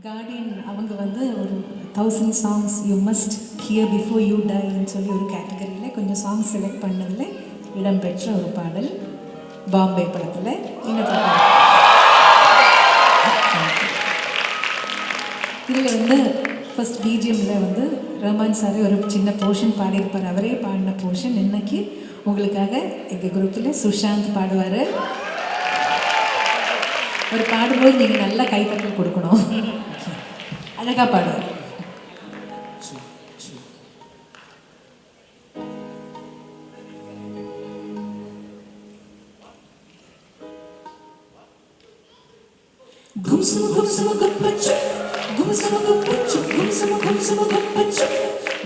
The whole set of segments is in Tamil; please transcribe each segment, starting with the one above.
கார்டியன் அவங்க வந்து ஒரு 1000 songs you must hear before you டைன்னு சொல்லி ஒரு கேட்டகரியில் கொஞ்சம் சாங்ஸ் செலக்ட் பண்ணதில் இடம்பெற்ற ஒரு பாடல் பாம்பே படத்தில் இதில் வந்து ஃபஸ்ட் பிஜிஎம்மில் வந்து ரஹ்மான் சார் ஒரு சின்ன போர்ஷன் பாடியிருப்பார். அவரே பாடின போர்ஷன் இன்னைக்கு உங்களுக்காக எங்கள் குரூப்பில் சுஷாந்த் பாடுவார். ஒரு பாடும்போது நீங்கள் நல்லா கைத்தட்டல் கொடுக்கணும். அழகாக பாடுவார். Gumsama gumsama gumpachu, gumsama gumpachu, gumsama gumsama gumpachu,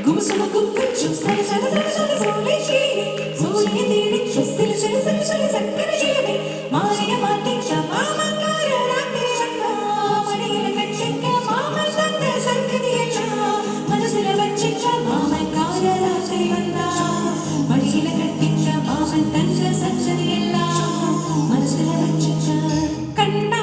gumsama gumpachu, sala sala sala sala sole shiri, sole didi chustile sala sala sala sakkara jilame, maariya maatikka mama kara raakiranga, madiyila kachikka mama sanda sakkadiyalla, manasila vachikka mama kara raakiri vanda, madiyila kattikka mama tanja sakkadiyalla, manasila vachikka kanda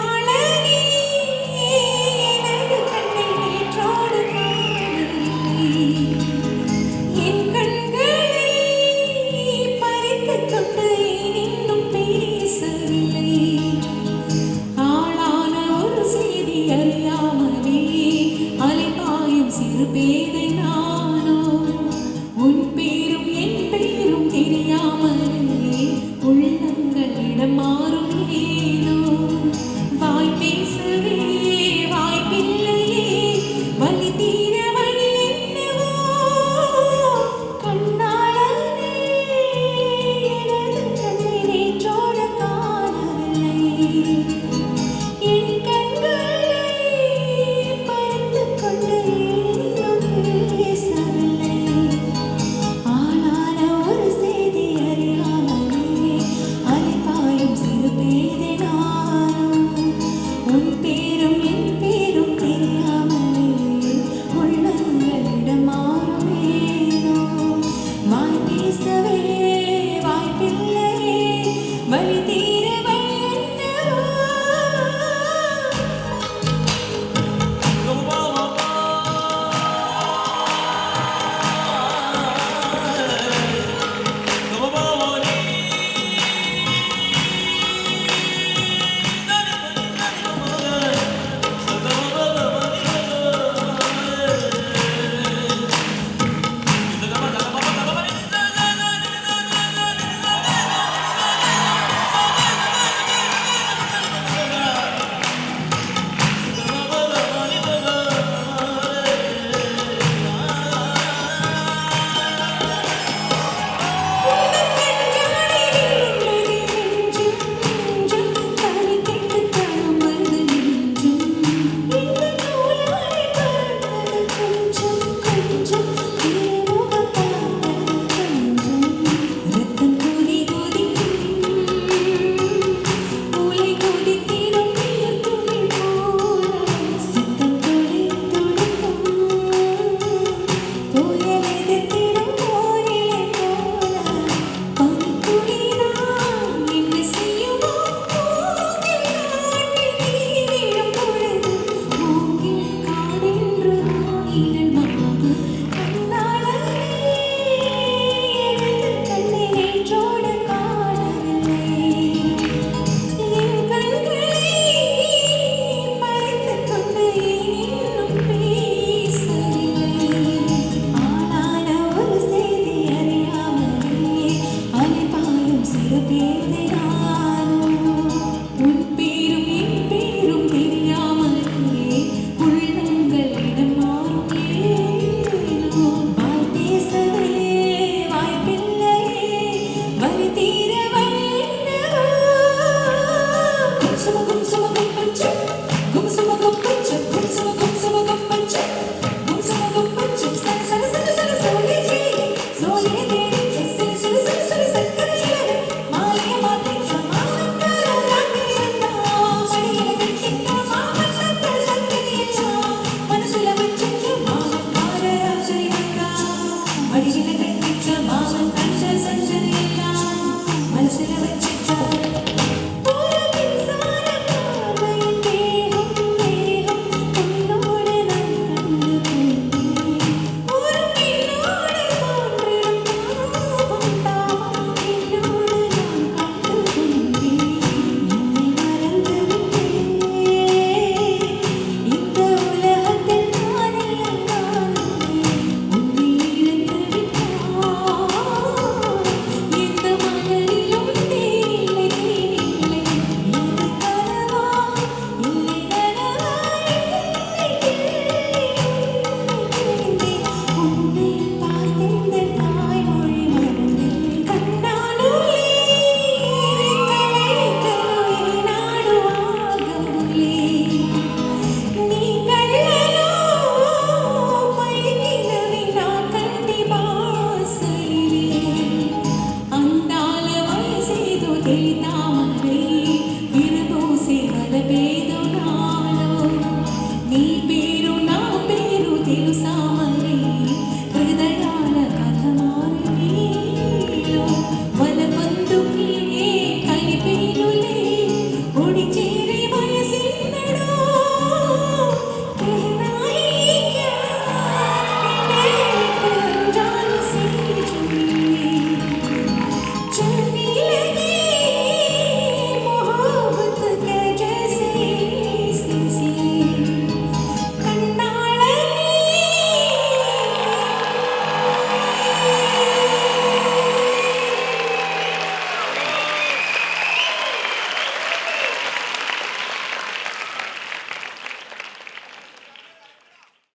வாய் பேசவே வாய் பிள்ளையே வலி